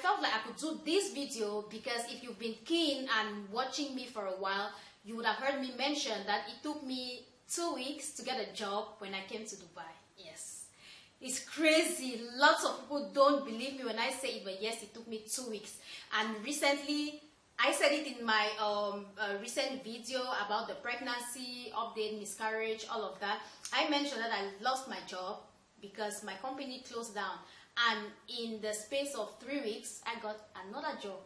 felt like I could do this video because if you've been keen and watching me for a while, you would have heard me mention that it took me 2 weeks to get a job when I came to Dubai. Yes, it's crazy. Lots of people don't believe me when I say it, but yes, it took me 2 weeks. And recently, I said it in my recent video about the pregnancy, update, miscarriage, all of that. I mentioned that I lost my job because my company closed down. And in the space of 3 weeks, I got another job.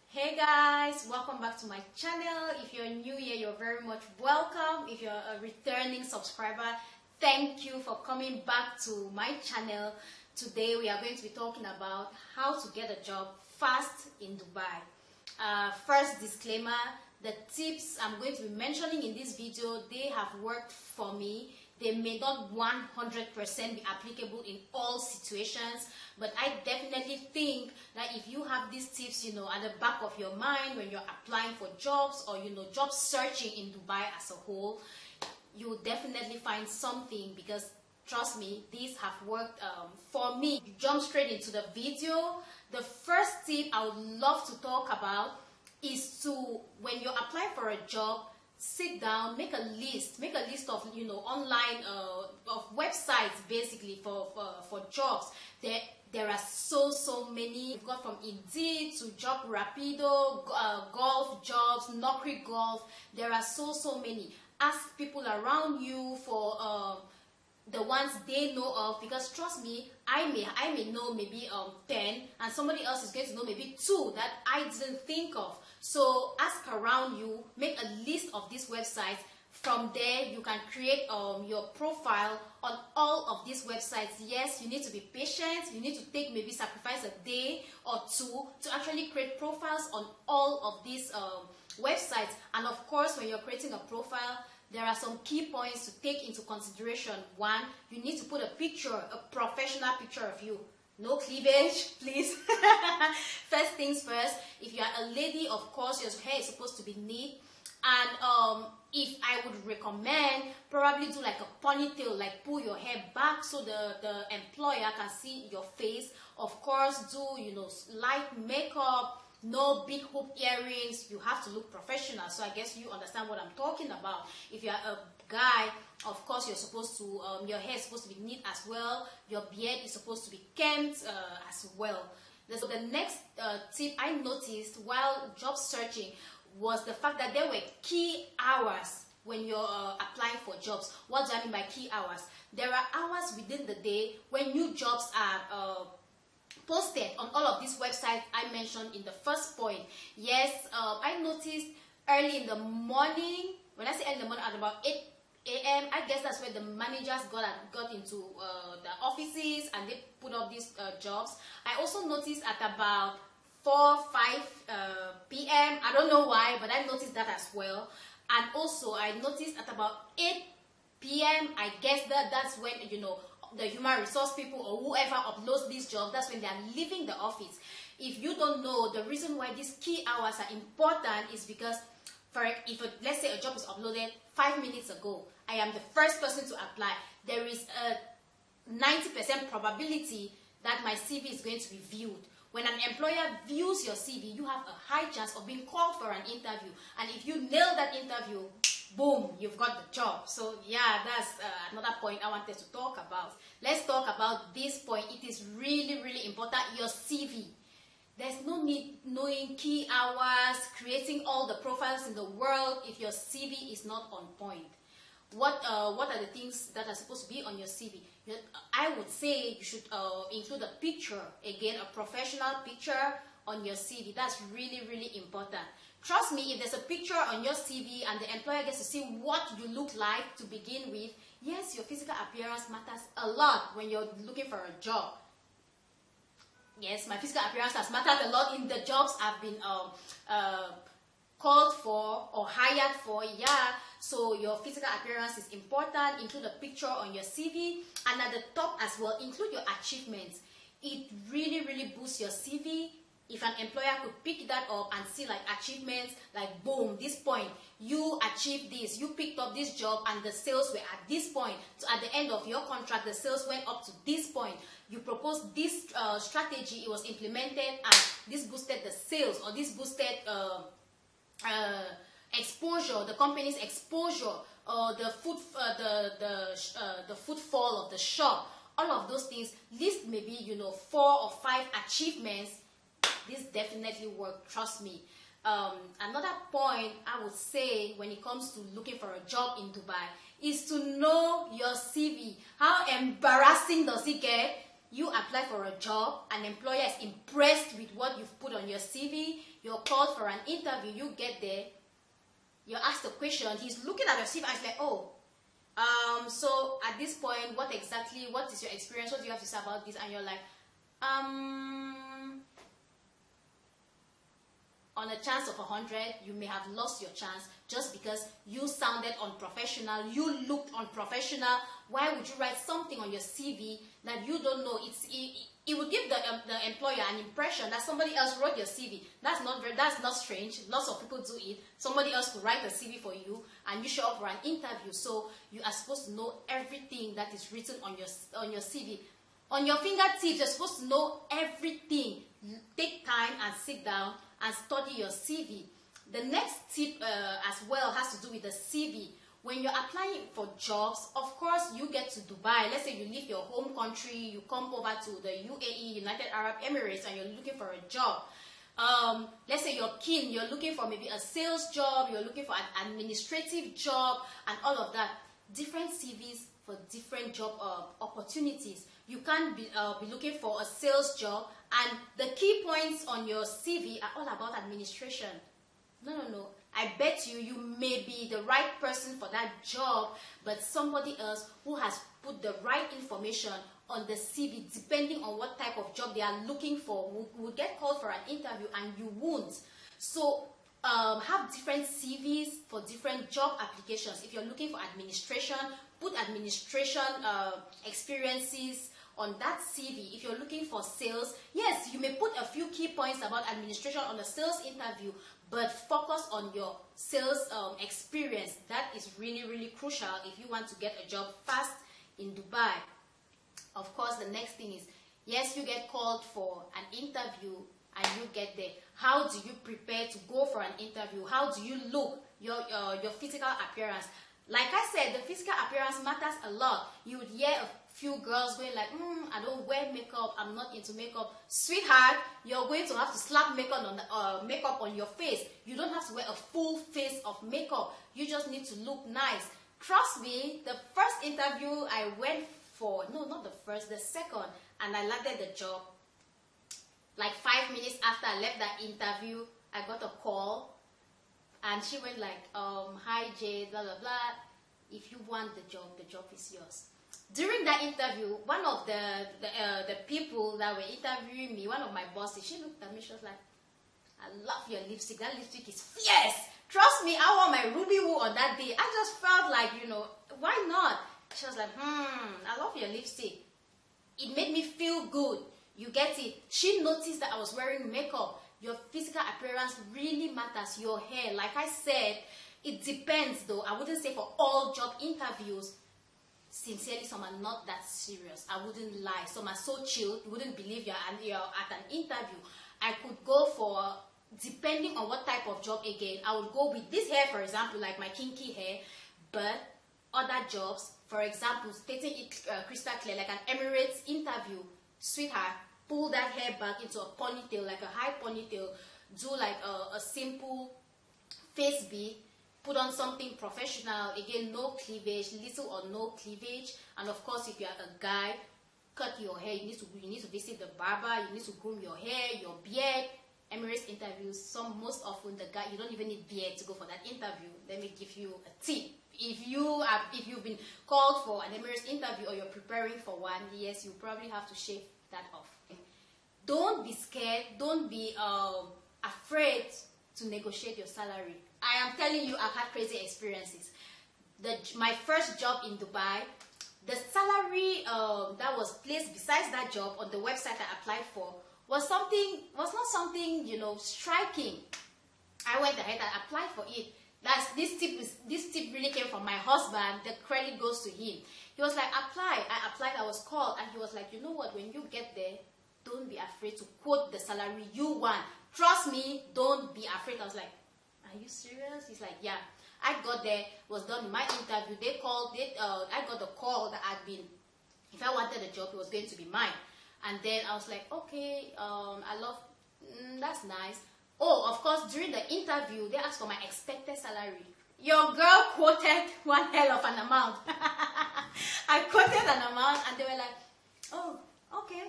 Hey guys, welcome back to my channel. If you're new here, you're very much welcome. If you're a returning subscriber, thank you for coming back to my channel. Today we are going to be talking about how to get a job fast in Dubai. First disclaimer, the tips I'm going to be mentioning in this video, they have worked for me. They may not 100% be applicable in all situations, but I definitely think that if you have these tips, at the back of your mind when you're applying for jobs or, job searching in Dubai as a whole, you will definitely find something because trust me, these have worked for me. Jump straight into the video. The first tip I would love to talk about is to, when you're applying for a job, sit down, make a list of online of websites basically for jobs. There are so many. You've got from Indeed to Job Rapido, Golf Jobs, Naukri Golf. There are so many. Ask people around you for the ones they know of, because trust me, I may know maybe 10 and somebody else is going to know maybe 2 that I didn't think of. So ask around you, make a list of these websites. From there you can create your profile on all of these websites. Yes, you need to be patient, you need to maybe sacrifice a day or 2 to actually create profiles on all of these websites. And of course, when you're creating a profile, there are some key points to take into consideration. 1, you need to put a picture, a professional picture of you. No cleavage, please. First things first, if you are a lady, of course, your hair is supposed to be neat. And if I would recommend, probably do like a ponytail, like pull your hair back so the employer can see your face. Of course, do, light makeup, no big hoop earrings. You have to look professional. So I guess you understand what I'm talking about. If you're a guy, of course you're supposed to, your hair is supposed to be neat as well. Your beard is supposed to be kempt as well. So the next tip I noticed while job searching was the fact that there were key hours when you're applying for jobs. What do I mean by key hours? There are hours within the day when new jobs are posted on all of these websites I mentioned in the first point. Yes, I noticed early in the morning. When I say early in the morning, at about 8 a.m., I guess that's where the managers got into the offices and they put up these jobs. I also noticed at about 4-5 p.m. I don't know why, but I noticed that as well. And also I noticed at about 8 p.m. I guess that's when the human resource people or whoever uploads these jobs, that's when they are leaving the office. If you don't know, the reason why these key hours are important is because let's say a job is uploaded 5 minutes ago, I am the first person to apply. There is a 90% probability that my CV is going to be viewed. When an employer views your CV, you have a high chance of being called for an interview. And if you nail that interview, boom, you've got the job. So yeah, that's another point I wanted to talk about. Let's talk about this point. It is really important, your CV. There's no need knowing key hours, creating all the profiles in the world if your CV is not on point. What are the things that are supposed to be on your CV? I would say you should include a picture, again, a professional picture on your CV. That's really important. Trust me, if there's a picture on your CV and the employer gets to see what you look like to begin with, yes, your physical appearance matters a lot when you're looking for a job. Yes, my physical appearance has mattered a lot in the jobs I've been called for or hired for. Yeah, so your physical appearance is important. Include a picture on your CV, and at the top as well, include your achievements. It really boosts your CV. if an employer could pick that up and see like achievements, like boom, this point, you achieved this, you picked up this job and the sales were at this point. So at the end of your contract, the sales went up to this point. You proposed this strategy, it was implemented, and this boosted the sales, or this boosted exposure, the company's exposure, or the footfall of the shop. All of those things, list maybe 4 or 5 achievements. This definitely work, trust me. Another point I would say when it comes to looking for a job in Dubai is to know your CV. How embarrassing does it get? You apply for a job, an employer is impressed with what you've put on your CV, you're called for an interview, you get there, you're asked a question, he's looking at your CV and he's like, oh, so at this point, what is your experience, what do you have to say about this? And you're like, on a chance of 100, you may have lost your chance just because you sounded unprofessional, you looked unprofessional. Why would you write something on your CV that you don't know? It would give the employer an impression that somebody else wrote your CV. That's not strange. Lots of people do it. Somebody else could write a CV for you and you show up for an interview. So you are supposed to know everything that is written on your CV. On your fingertips, you're supposed to know everything. Take time and sit down and study your CV. The next tip as well has to do with the CV. When you're applying for jobs, of course, you get to Dubai. Let's say you leave your home country, you come over to the UAE, United Arab Emirates, and you're looking for a job. Let's say you're keen, you're looking for maybe a sales job, you're looking for an administrative job, and all of that. Different CVs for different job opportunities. You can't be looking for a sales job and the key points on your CV are all about administration. No. I bet you may be the right person for that job, but somebody else who has put the right information on the CV, depending on what type of job they are looking for, will get called for an interview and you won't. So have different CVs for different job applications. If you're looking for administration, put administration experiences on that CV. If you're looking for sales, yes, you may put a few key points about administration on the sales interview, but focus on your sales experience. That is really, really crucial if you want to get a job fast in Dubai. Of course, the next thing is, yes, you get called for an interview and you get there. How do you prepare to go for an interview? How do you look? Your physical appearance. Like I said, the physical appearance matters a lot. You would hear a few girls going like, I don't wear makeup, I'm not into makeup. Sweetheart, you're going to have to slap makeup on your face. You don't have to wear a full face of makeup. You just need to look nice. Trust me, the first interview I went for, no, not the first, the second, and I landed the job. Like 5 minutes after I left that interview, I got a call. And she went like, hi Jade, blah, blah, blah. If you want the job is yours. During that interview, one of the people that were interviewing me, one of my bosses, she looked at me, she was like, I love your lipstick. That lipstick is fierce. Trust me, I wore my ruby woo on that day. I just felt like, why not? She was like, I love your lipstick. It made me feel good. You get it? She noticed that I was wearing makeup. Your physical appearance really matters. Your hair, like I said, it depends though. I wouldn't say for all job interviews. Sincerely, some are not that serious. I wouldn't lie. Some are so chill, you wouldn't believe you're at an interview. I could go for, depending on what type of job again, I would go with this hair, for example, like my kinky hair, but other jobs, for example, stating it crystal clear, like an Emirates interview, sweetheart, pull that hair back into a ponytail, like a high ponytail, do like a simple face bead, put on something professional, again, no cleavage, little or no cleavage, and of course, if you are a guy, cut your hair, you need to visit the barber, you need to groom your hair, your beard. Emirates interviews, most often the guy, you don't even need beard to go for that interview. Let me give you a tip. If you've been called for an Emirates interview or you're preparing for one, yes, you probably have to shave that off. Don't be scared, don't be afraid to negotiate your salary. I am telling you, I've had crazy experiences. My first job in Dubai, the salary that was placed besides that job on the website I applied for was not something, you know, striking. I went ahead and applied for it. This tip really came from my husband. The credit goes to him. He was like, apply. I applied. I was called, and he was like, you know what? When you get there, don't be afraid to quote the salary you want. Trust me, don't be afraid. I was like, are you serious? He's like, yeah. I got there, was done in my interview. I got the call that I'd been, if I wanted a job, it was going to be mine. And then I was like, okay, that's nice. Oh, of course, during the interview, they asked for my expected salary. Your girl quoted one hell of an amount. I quoted an amount, and they were like, oh, okay.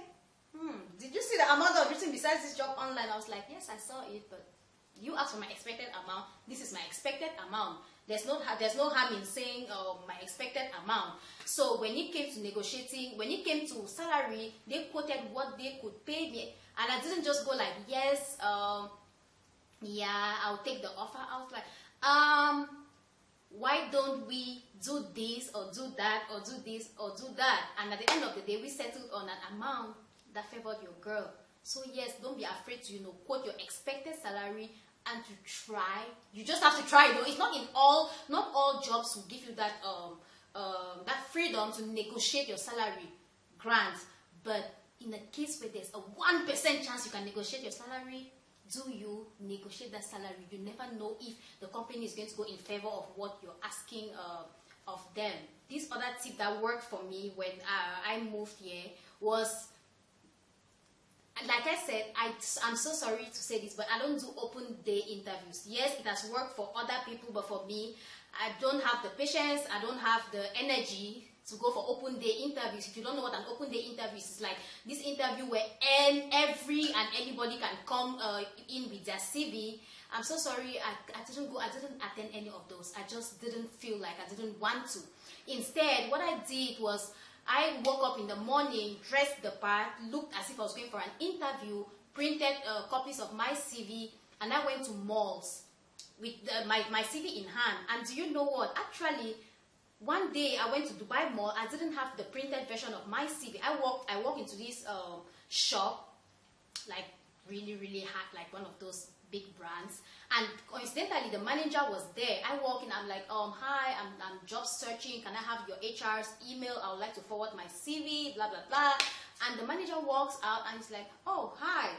Did you see the amount of written besides this job online? I was like, yes, I saw it, but you asked for my expected amount. This is my expected amount. There's no harm in saying my expected amount. So when it came to negotiating, when it came to salary, they quoted what they could pay me, and I didn't just go like, yes, yeah, I'll take the offer. I was like, why don't we do this or do that or do this or do that? And at the end of the day, we settled on an amount that favored your girl. So yes, don't be afraid to, you know, quote your expected salary and to try. You just have to try though. It's not all jobs will give you that that freedom to negotiate your salary grant. But in a case where there's a 1% chance you can negotiate your salary, do you negotiate that salary? You never know if the company is going to go in favor of what you're asking of them. This other tip that worked for me when I moved here was, like I said, I'm so sorry to say this, but I don't do open day interviews. Yes, it has worked for other people, but for me, I don't have the patience, I don't have the energy to go for open day interviews. If you don't know what an open day interview is, it's like this interview where every and anybody can come in with their CV. I'm so sorry, I didn't go, I didn't attend any of those. I just didn't feel like, I didn't want to. Instead, what I did was, I woke up in the morning, dressed the part, looked as if I was going for an interview, printed copies of my CV, and I went to malls with my CV in hand. And do you know what? Actually, one day I went to Dubai Mall. I didn't have the printed version of my CV. I walked into this shop, like really hard, like one of those big brands, and coincidentally the manager was there. I walk in, I'm like, hi, I'm job searching, can I have your HR's email? I would like to forward my CV, blah blah blah. And the manager walks out and he's like, oh, hi,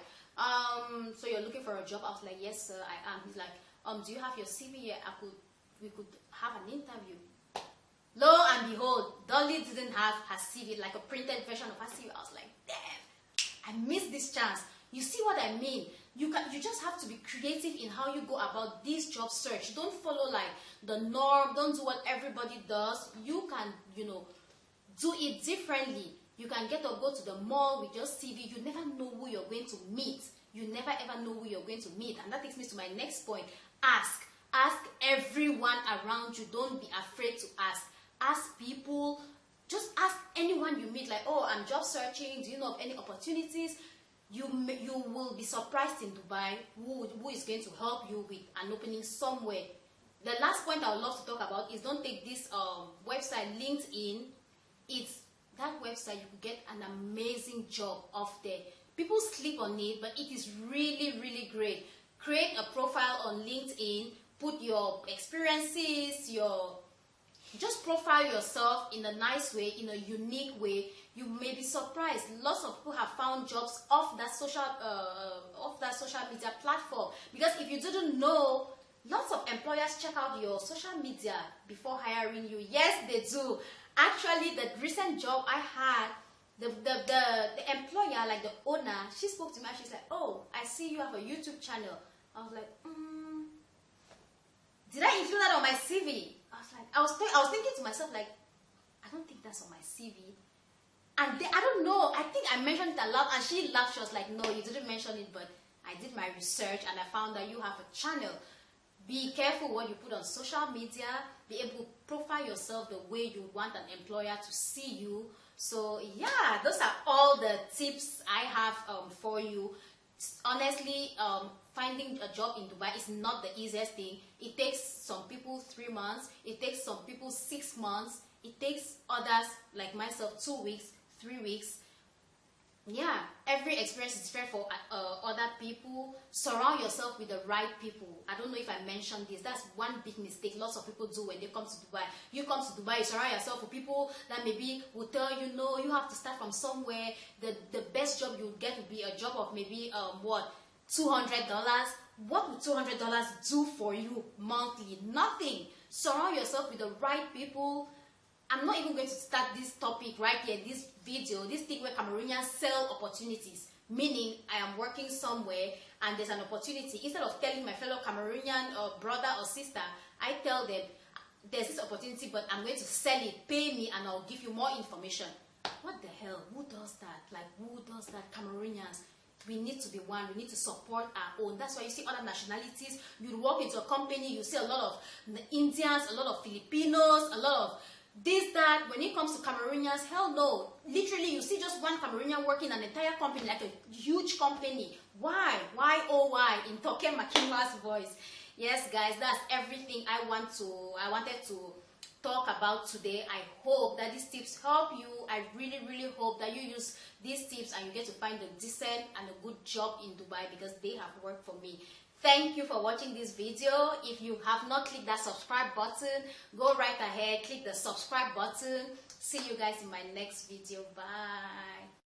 so you're looking for a job? I was like, yes sir, I am. He's like, do you have your CV yet? We could have an interview. Lo and behold, Dolly didn't have her CV, like a printed version of her CV. I was like, damn, I missed this chance. You see what I mean? You just have to be creative in how you go about this job search. Don't follow like the norm. Don't do what everybody does. You can, you know, do it differently. You can go to the mall with your CV. You never know who you're going to meet. You never ever know who you're going to meet. And that takes me to my next point. Ask. Ask everyone around you. Don't be afraid to ask. Ask people. Just ask anyone you meet, like, oh, I'm job searching. Do you know of any opportunities? You will be surprised in Dubai who is going to help you with an opening somewhere. The last point I would love to talk about is, don't take this website, LinkedIn. It's that website, you could get an amazing job off there. People sleep on it, but it is really great. Create a profile on LinkedIn, put your experiences, just profile yourself in a nice way, in a unique way. You may be surprised. Lots of people have found jobs off that social media platform. Because if you didn't know, lots of employers check out your social media before hiring you. Yes, they do. Actually, the recent job I had, the employer, like the owner, she spoke to me and she's like, oh, I see you have a YouTube channel. I was like, did I include that on my CV? I was thinking to myself, like, I don't think that's on my CV. And I don't know, I think I mentioned it aloud, and she laughed. She was like, no, you didn't mention it, but I did my research and I found that you have a channel. Be careful what you put on social media. Be able to profile yourself the way you want an employer to see you. So yeah, those are all the tips I have for you. Honestly, finding a job in Dubai is not the easiest thing. It takes some people 3 months. It takes some people 6 months. It takes others like myself 2 weeks, 3 weeks. Yeah, every experience is different for other people. Surround yourself with the right people. I don't know if I mentioned this. That's one big mistake lots of people do when they come to Dubai. You come to Dubai, you surround yourself with people that maybe will tell you, no, you have to start from somewhere. The best job you get will be a job of maybe what, $200. What will $200 do for you monthly? Nothing. Surround yourself with the right people. I'm not even going to start this topic right here, this video, this thing where Cameroonians sell opportunities. Meaning, I am working somewhere and there's an opportunity. Instead of telling my fellow Cameroonian or brother or sister, I tell them, there's this opportunity, but I'm going to sell it, pay me, and I'll give you more information. What the hell? Who does that? Like, who does that? Cameroonians. We need to be one. We need to support our own. That's why you see other nationalities. You walk into a company, you see a lot of Indians, a lot of Filipinos, a lot of this, that. When it comes to Cameroonians, hell no. Literally, you see just one Cameroonian working an entire company, like a huge company. Why? Why, oh why? In Toke Makinwa's voice. Yes, guys, that's everything I wanted to talk about today. I hope that these tips help you. I really, really hope that you use these tips and you get to find a decent and a good job in Dubai, because they have worked for me. Thank you for watching this video. If you have not clicked that subscribe button, go right ahead, click the subscribe button. See you guys in my next video. Bye.